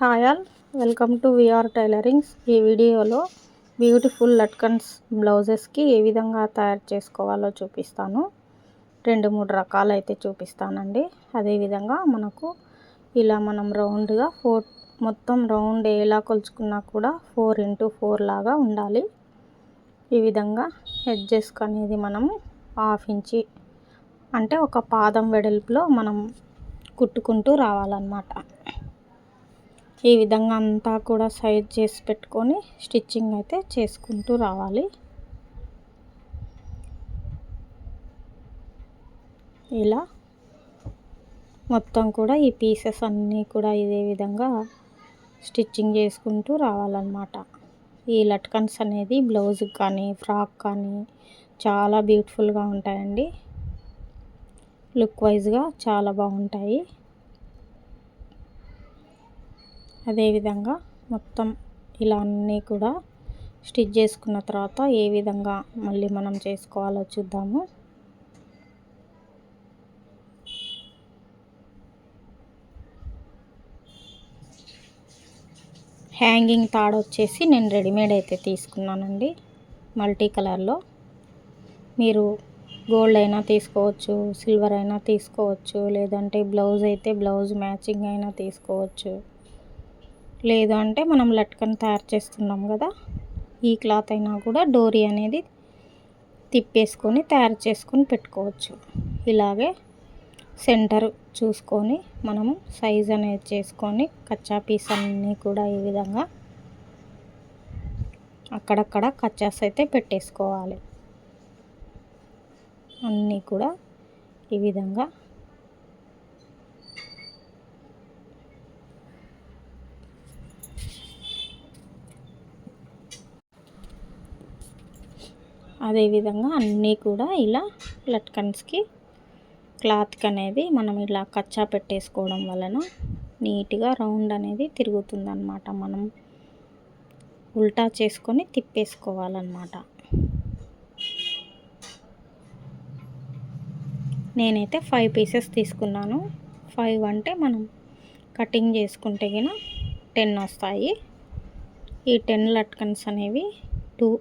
Hi all, welcome to VR tailorings. ఈ వీడియోలో beautiful latkans బ్లౌజెస్కి ఏ విధంగా తయారు చేసుకోవాలో చూపిస్తాను. 2-3 రకాలు అయితే చూపిస్తానండి. అదేవిధంగా మనకు ఇలా మనం రౌండ్గా మొత్తం రౌండ్ ఎలా కొలుచుకున్నా కూడా 4x4 లాగా ఉండాలి. ఈ విధంగా ఎడ్జెస్ అనేది మనం 1/2 ఇంచి అంటే ఒక పాదం వెడల్పులో మనం కుట్టుకుంటూ రావాలన్నమాట. ఈ విధంగా అంతా కూడా సైజ్ చేసి పెట్టుకొని స్టిచ్చింగ్ అయితే చేసుకుంటూ రావాలి. ఇలా మొత్తం కూడా ఈ పీసెస్ అన్నీ కూడా ఇదే విధంగా స్టిచ్చింగ్ చేసుకుంటూ రావాలన్నమాట. ఈ లట్కన్స్ అనేది బ్లౌజ్ కానీ ఫ్రాక్ కానీ చాలా బ్యూటిఫుల్గా ఉంటాయండి. లుక్ వైజ్గా చాలా బాగుంటాయి. అదేవిధంగా మొత్తం ఇలా అన్నీ కూడా స్టిచ్ చేసుకున్న తర్వాత ఏ విధంగా మళ్ళీ మనం చేసుకోవాలో చూద్దాము. హ్యాంగింగ్ తాడు వచ్చేసి నేను రెడీమేడ్ అయితే తీసుకున్నానండి, మల్టీ కలర్లో. మీరు గోల్డ్ అయినా తీసుకోవచ్చు, సిల్వర్ అయినా తీసుకోవచ్చు, లేదంటే బ్లౌజ్ అయితే బ్లౌజ్ మ్యాచింగ్ అయినా తీసుకోవచ్చు. లేదు అంటే మనం లట్కన్ తయారు చేస్తున్నాం కదా, ఈ క్లాత్ అయినా కూడా డోరీ అనేది తిప్పేసుకొని తయారు చేసుకొని పెట్టుకోవచ్చు. ఇలాగే సెంటర్ చూసుకొని మనము సైజ్ అనేది చేసుకొని కచ్చా పీస్ అన్నీ కూడా ఈ విధంగా అక్కడక్కడ కచ్చాస్ అయితే పెట్టేసుకోవాలి. అన్నీ కూడా ఈ విధంగా అదేవిధంగా అన్నీ కూడా ఇలా లట్కన్స్కి క్లాత్కి అనేది మనం ఇలా కచ్చా పెట్టేసుకోవడం వలన నీట్గా రౌండ్ అనేది తిరుగుతుందన్నమాట. మనం ఉల్టా చేసుకొని తిప్పేసుకోవాలన్నమాట. నేనైతే 5 పీసెస్ తీసుకున్నాను. 5 అంటే మనం కటింగ్ చేసుకుంటే గిన 10 వస్తాయి. ఈ 10 లట్కన్స్ అనేవి 2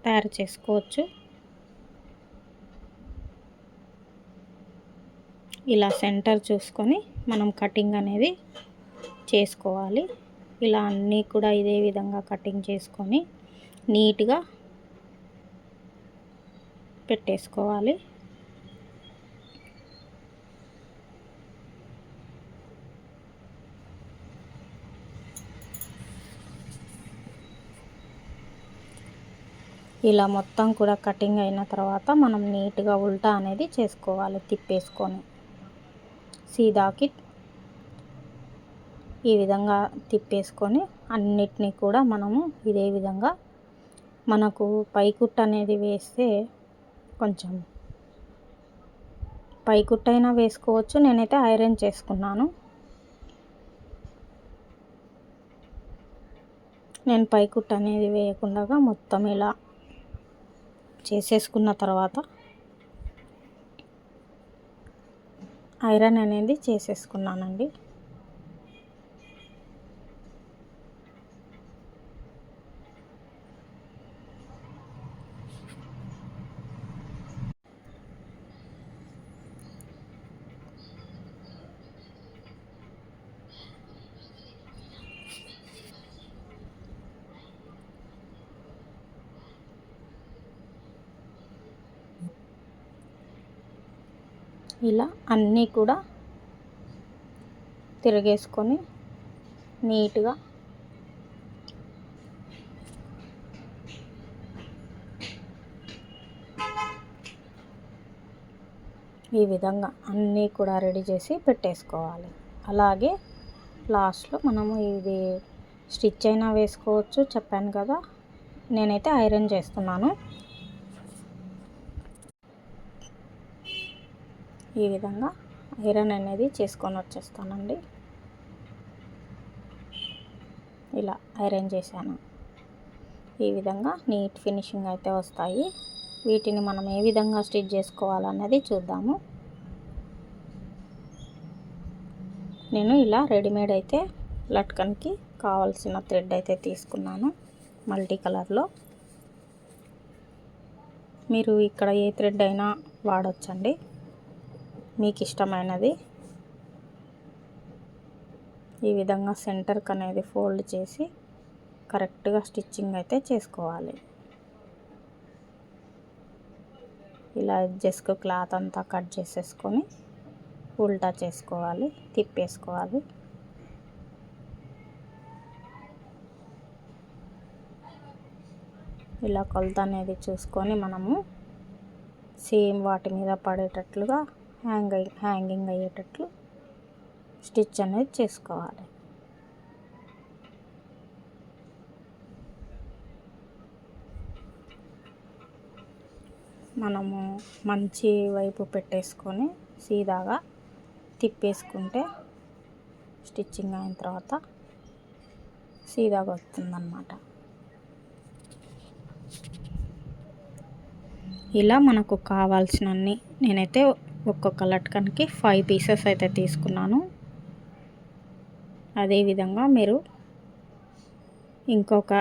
తయారు చేసుకోవచ్చు. ఇలా సెంటర్ చూసుకొని మనం కటింగ్ అనేది చేసుకోవాలి. ఇలా అన్నీ కూడా ఇదే విధంగా కటింగ్ చేసుకొని నీట్గా పెట్టేసుకోవాలి. ఇలా మొత్తం కూడా కటింగ్ అయిన తర్వాత మనం నీట్గా ఉల్టా అనేది చేసుకోవాలి. తిప్పేసుకొని సీదాకి ఈ విధంగా తిప్పేసుకొని అన్నిటినీ కూడా మనము ఇదే విధంగా మనకు పైకుట్టు అనేది వేస్తే కొంచెం పైకుట్టు అయినా వేసుకోవచ్చు. నేనైతే ఐరన్ చేసుకున్నాను. నేను పైకుట్టు అనేది వేయకుండా మొత్తం ఇలా చేసేసుకున్న తర్వాత ఐరన్ అనేది చేసేసుకున్నానండి. ఇలా అన్నీ కూడా తిరిగేసుకొని నీట్గా ఈ విధంగా అన్నీ కూడా రెడీ చేసి పెట్టేసుకోవాలి. అలాగే లాస్ట్లో మనము ఇది స్టిచ్ అయినా వేసుకోవచ్చు, చెప్పాను కదా. నేనైతే ఐరన్ చేస్తున్నాను. ఈ విధంగా ఐరన్ అనేది చేసుకొని వచ్చేస్తానండి. ఇలా ఐరన్ చేశాను. ఈ విధంగా నీట్ ఫినిషింగ్ అయితే వస్తాయి. వీటిని మనం ఏ విధంగా స్టిచ్ చేసుకోవాలన్నది చూద్దాము. నేను ఇలా రెడీమేడ్ అయితే లట్కన్కి కావాల్సిన థ్రెడ్ అయితే తీసుకున్నాను మల్టీ కలర్లో. మీరు ఇక్కడ ఏ థ్రెడ్ అయినా వాడొచ్చండి, మీకు ఇష్టమైనది. ఈ విధంగా సెంటర్కి అనేది ఫోల్డ్ చేసి కరెక్ట్గా స్టిచ్చింగ్ అయితే చేసుకోవాలి. ఇలా ఎడ్జెస్కు క్లాత్ అంతా కట్ చేసేసుకొని ఉల్టా చేసుకోవాలి, తిప్పేసుకోవాలి. ఇలా కొలత అనేది చూసుకొని మనము సేమ్ వాటి మీద పడేటట్లుగా హ్యాంగింగ్ అయ్యేటట్లు స్టిచ్ అనేది చేసుకోవాలి. మనము మంచి వైపు పెట్టేసుకొని సీదాగా తిప్పేసుకుంటే స్టిచ్చింగ్ అయిన తర్వాత సీదాగా వస్తుందన్నమాట. ఇలా మనకు కావాల్సినన్ని నేనైతే ఒక్కొక్క లట్కన్కి 5 పీసెస్ అయితే తీసుకున్నాను. అదేవిధంగా మీరు ఇంకొక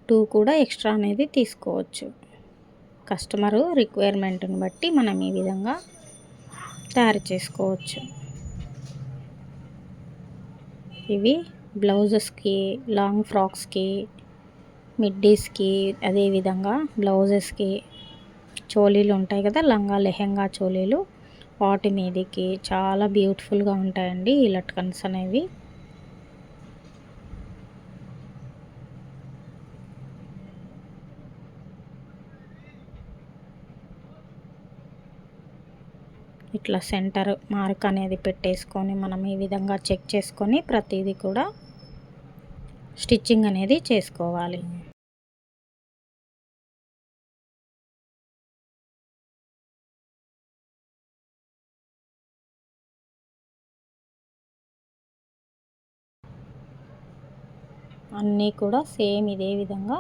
2 కూడా ఎక్స్ట్రా అనేది తీసుకోవచ్చు. కస్టమరు రిక్వైర్మెంట్ని బట్టి మనం ఈ విధంగా తయారు చేసుకోవచ్చు. ఇవి బ్లౌజెస్కి, లాంగ్ ఫ్రాక్స్కి, మిడ్డీస్కి, అదేవిధంగా బ్లౌజెస్కి చోలీలు ఉంటాయి కదా, లంగా లెహెంగా చోలీలు, వాటి మీదకి చాలా బ్యూటిఫుల్గా ఉంటాయండి ఈ లట్కన్స్ అనేవి. ఇట్లా సెంటర్ మార్క్ అనేది పెట్టేసుకొని మనం ఈ విధంగా చెక్ చేసుకొని ప్రతిదీ కూడా స్టిచ్చింగ్ అనేది చేసుకోవాలి. అన్నీ కూడా సేమ్ ఇదే విధంగా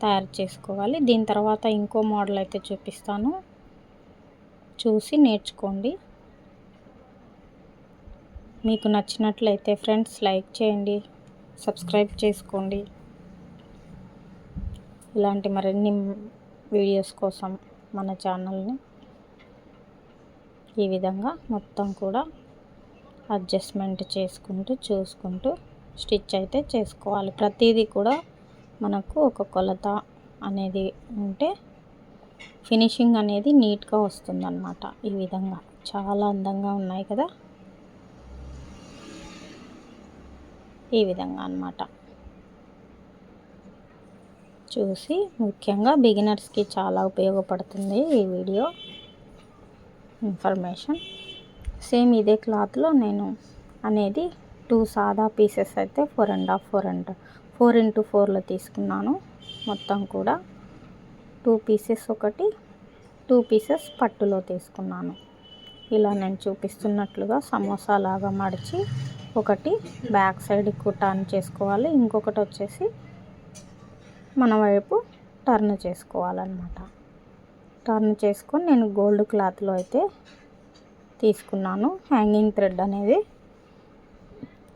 తయారు చేసుకోవాలి. దీని తర్వాత ఇంకో మోడల్ అయితే చూపిస్తాను, చూసి నేర్చుకోండి. మీకు నచ్చినట్లయితే ఫ్రెండ్స్ లైక్ చేయండి, సబ్స్క్రైబ్ చేసుకోండి. ఇలాంటి మరిన్ని వీడియోస్ కోసం మన ఛానల్ని ఈ విధంగా మొత్తం కూడా అడ్జస్ట్మెంట్ చేసుకుంటూ చూసుకుంటూ స్టిచ్ అయితే చేసుకోవాలి. ప్రతిదీ కూడా మనకు ఒక కొలత అనేది ఉంటే ఫినిషింగ్ అనేది నీట్గా వస్తుందన్నమాట. ఈ విధంగా చాలా అందంగా ఉన్నాయి కదా, ఈ విధంగా అన్నమాట. చూసి ముఖ్యంగా బిగినర్స్కి చాలా ఉపయోగపడుతుంది ఈ వీడియో ఇన్ఫర్మేషన్. సేమ్ ఇదే క్లాత్లో నేను అనేది 2 సాదా పీసెస్ అయితే 4x4లో తీసుకున్నాను. మొత్తం కూడా 2 పీసెస్ ఒకటి, 2 పీసెస్ పట్టులో తీసుకున్నాను. ఇలా నేను చూపిస్తున్నట్లుగా సమోసా లాగా మడిచి ఒకటి బ్యాక్ సైడ్కి టర్న్ చేసుకోవాలి, ఇంకొకటి వచ్చేసి మన వైపు టర్న్ చేసుకోవాలన్నమాట. టర్న్ చేసుకొని నేను గోల్డ్ క్లాత్లో అయితే తీసుకున్నాను. హ్యాంగింగ్ థ్రెడ్ అనేది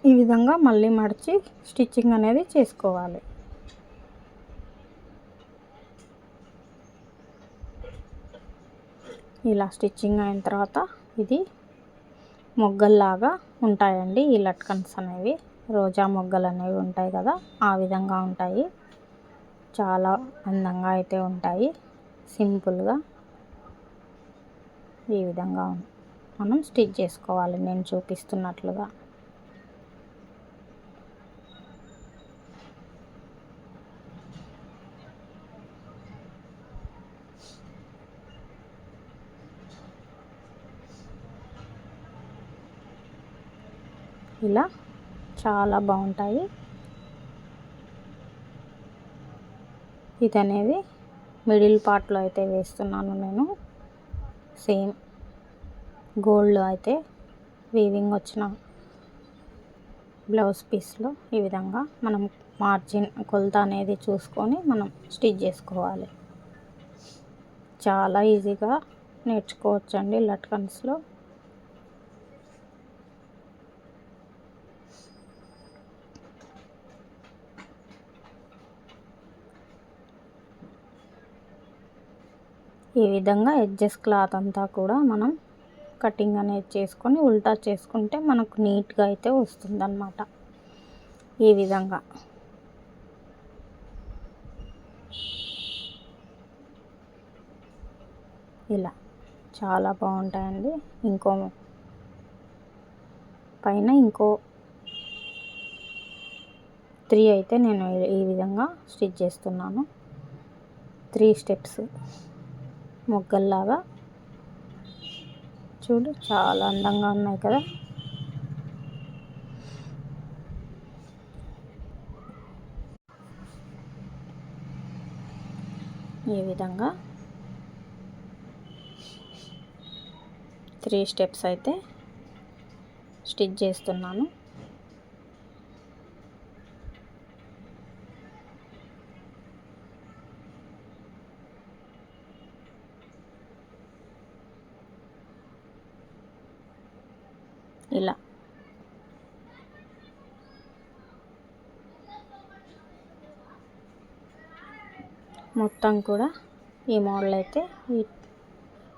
ఈ విధంగా మళ్ళీ మడిచి స్టిచ్చింగ్ అనేది చేసుకోవాలి. ఇలా స్టిచ్చింగ్ అయిన తర్వాత ఇది మొగ్గల్లాగా ఉంటాయండి ఈ లట్కన్స్ అనేవి. రోజా మొగ్గలు అనేవి ఉంటాయి కదా, ఆ విధంగా ఉంటాయి. చాలా అందంగా అయితే ఉంటాయి. సింపుల్గా ఈ విధంగా మనం స్టిచ్ చేసుకోవాలి నేను చూపిస్తున్నట్లుగా. ఇలా చాలా బాగుంటాయి. ఇది అనేది మిడిల్ పార్ట్లో అయితే వేస్తున్నాను నేను. సేమ్ గోల్డ్ అయితే వీవింగ్ వచ్చిన బ్లౌజ్ పీస్లో ఈ విధంగా మనం మార్జిన్ కొలత అనేది చూసుకొని మనం స్టిచ్ చేసుకోవాలి. చాలా ఈజీగా నేర్చుకోవచ్చండి లట్కన్స్లో. ఈ విధంగా ఎడ్జెస్ క్లాత్ అంతా కూడా మనం కటింగ్ అనేది చేసుకొని ఉల్టా చేసుకుంటే మనకు నీట్గా అయితే వస్తుందన్నమాట. ఈ విధంగా ఇలా చాలా బాగుంటాయండి. పైన ఇంకో 3 అయితే నేను ఈ విధంగా స్టిచ్ చేస్తున్నాను. 3 స్టెప్స్ మొగ్గల్లాగా చూడు, చాలా అందంగా ఉన్నాయి కదా. ఈ విధంగా 3 స్టెప్స్ అయితే స్టిచ్ చేస్తున్నాను. ఇలా మొత్తం కూడా ఈ మోడల్ అయితే ఈ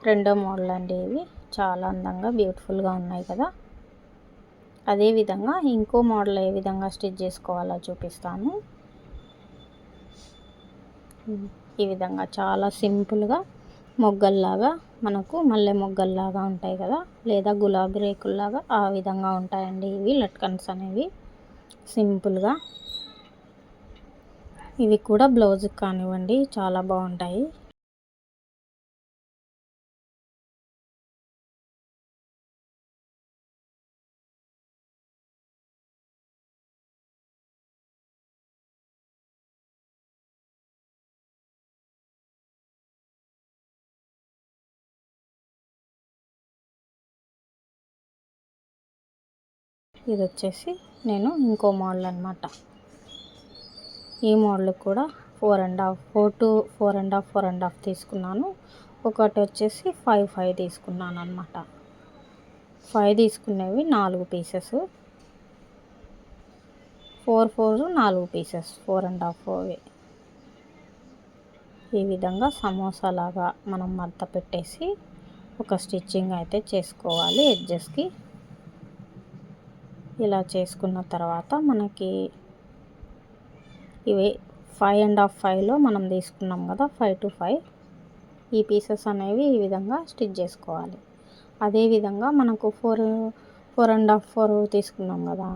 రెండో మోడల్ అండి. ఇవి చాలా అందంగా బ్యూటిఫుల్గా ఉన్నాయి కదా. అదేవిధంగా ఇంకో మోడల్ ఏ విధంగా స్టిచ్ చేసుకోవాలో చూపిస్తాను. ఈ విధంగా చాలా సింపుల్గా మొగ్గల్లాగా, మనకు మల్లె మొగ్గల్లాగా ఉంటాయి కదా, లేదా గులాబీ రేకుల్లాగా ఆ విధంగా ఉంటాయండి ఇవి లట్కన్స్ అనేవి. సింపుల్గా ఇవి కూడా బ్లౌజ్కి కానివ్వండి చాలా బాగుంటాయి. ఇది వచ్చేసి నేను ఇంకో మోడల్ అనమాట. ఈ మోడల్ కూడా 4 to 4.5 తీసుకున్నాను. ఒకటి వచ్చేసి 5 తీసుకున్నాను అనమాట. 5 తీసుకునేవి 4 పీసెస్, 4 పీసెస్, 4.5. ఈ విధంగా సమోసా లాగా మనం మడత పెట్టేసి ఒక స్టిచ్చింగ్ అయితే చేసుకోవాలి ఎడ్జెస్కి. ఇలా చేసుకున్న తర్వాత మనకి ఇవి 5.5లో మనం తీసుకున్నాం కదా, 5 to 5 ఈ పీసెస్ అనేవి ఈ విధంగా స్టిచ్ చేసుకోవాలి. అదేవిధంగా మనకు 4.5 తీసుకున్నాం కదా,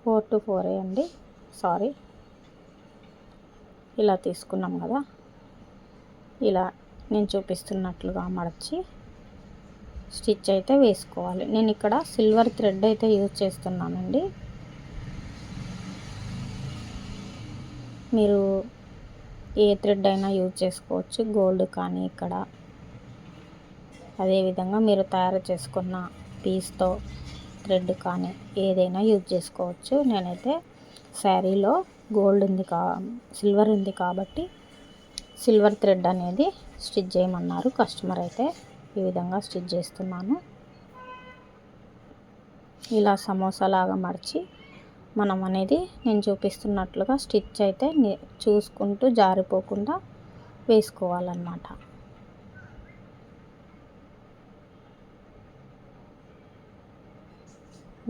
4 to 4 అండి, సారీ, ఇలా తీసుకున్నాం కదా. ఇలా నేను చూపిస్తున్నట్లుగా మడచి స్టిచ్ అయితే వేసుకోవాలి. నేను ఇక్కడ సిల్వర్ థ్రెడ్ అయితే యూజ్ చేస్తున్నానండి. మీరు ఏ థ్రెడ్ అయినా యూజ్ చేసుకోవచ్చు, గోల్డ్ కానీ ఇక్కడ. అదేవిధంగా మీరు తయారు చేసుకున్న పీస్తో థ్రెడ్ కానీ ఏదైనా యూజ్ చేసుకోవచ్చు. నేనైతే శారీలో సిల్వర్ ఉంది కాబట్టి సిల్వర్ థ్రెడ్ అనేది స్టిచ్ చేయమన్నారు కస్టమర్. అయితే ఈ విధంగా స్టిచ్ చేస్తున్నాను. ఇలా సమోసా లాగా మడిచి మనం అనేది నేను చూపిస్తున్నట్లుగా స్టిచ్ అయితే చూసుకుంటూ జారిపోకుండా వేసుకోవాలన్నమాట.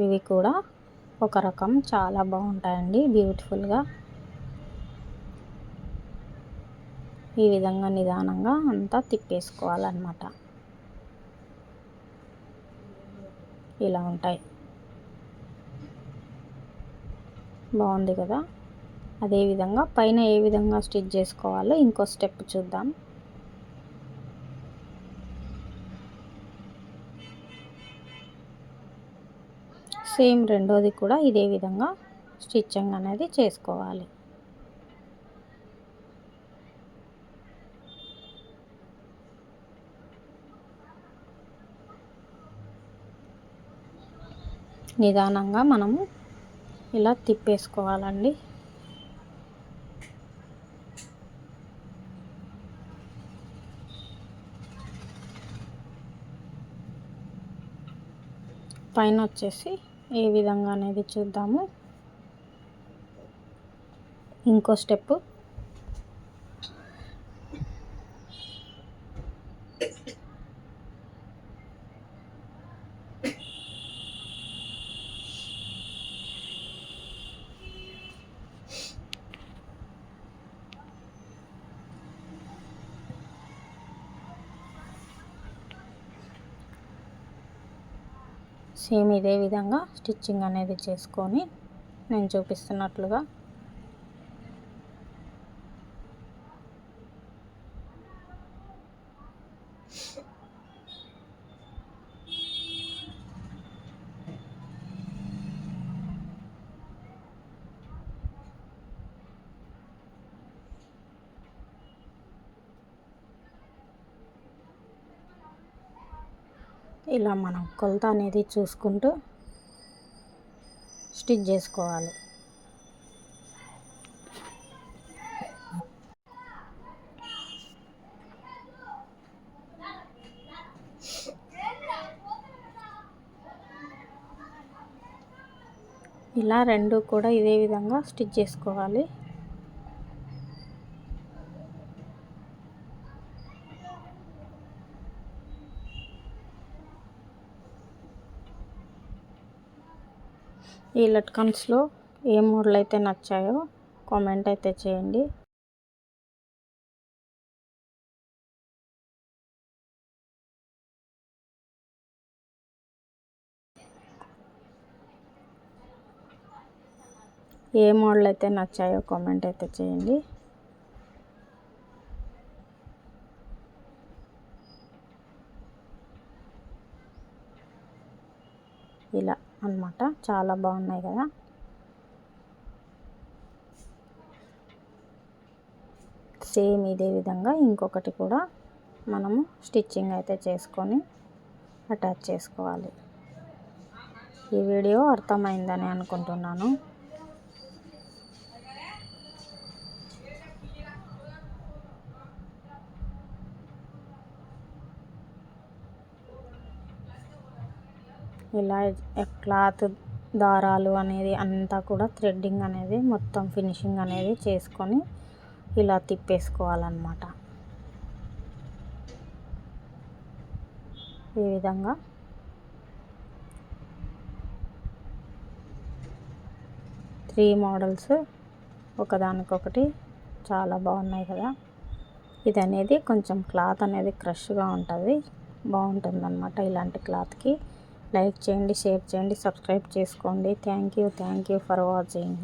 ఇవి కూడా ఒక రకం చాలా బాగుంటాయండి బ్యూటిఫుల్గా. ఈ విధంగా నిదానంగా అంతా తిప్పేసుకోవాలన్నమాట. ఇలా ఉంటాయి, బాగుంది కదా. అదేవిధంగా పైన ఏ విధంగా స్టిచ్ చేసుకోవాలో ఇంకో స్టెప్ చూద్దాం. సేమ్ రెండోది కూడా ఇదే విధంగా స్టిచ్చింగ్ అనేది చేసుకోవాలి. నిదానంగా మనము ఇలా తిప్పేసుకోవాలండి. పైన వచ్చేసి ఏ విధంగా అనేది చూద్దాము. ఇంకో స్టెప్ సేమ్ ఇదే విధంగా స్టిచ్చింగ్ అనేది చేసుకొని నేను చూపిస్తున్నట్లుగా ఇలా మనం కొలత అనేది చూసుకుంటూ స్టిచ్ చేసుకోవాలి. ఇలా రెండు కూడా ఇదే విధంగా స్టిచ్ చేసుకోవాలి. ఈ లట్కన్స్లో ఏ మోడల్ అయితే నచ్చాయో కామెంట్ అయితే చేయండి. ఏ మోడల్ అయితే నచ్చాయో కామెంట్ అయితే చేయండి. ఇలా అన్నమాట, చాలా బాగున్నాయి కదా. సేమ్ ఇదే విధంగా ఇంకొకటి కూడా మనము స్టిచ్చింగ్ అయితే చేసుకొని అటాచ్ చేసుకోవాలి. ఈ వీడియో అర్థమైందని అనుకుంటున్నాను. ఇలా క్లాత్ దారాలు అనేది అంతా కూడా థ్రెడ్డింగ్ అనేది మొత్తం ఫినిషింగ్ అనేది చేసుకొని ఇలా తిప్పేసుకోవాలన్నమాట. ఈ విధంగా త్రీ మోడల్స్ ఒకదానికొకటి చాలా బాగున్నాయి కదా. ఇది అనేది కొంచెం క్లాత్ అనేది క్రష్గా ఉంటుంది, బాగుంటుందన్నమాట. ఇలాంటి క్లాత్కి లైక్ చేయండి, షేర్ చేయండి, సబ్స్క్రైబ్ చేసుకోండి. Thank you for watching.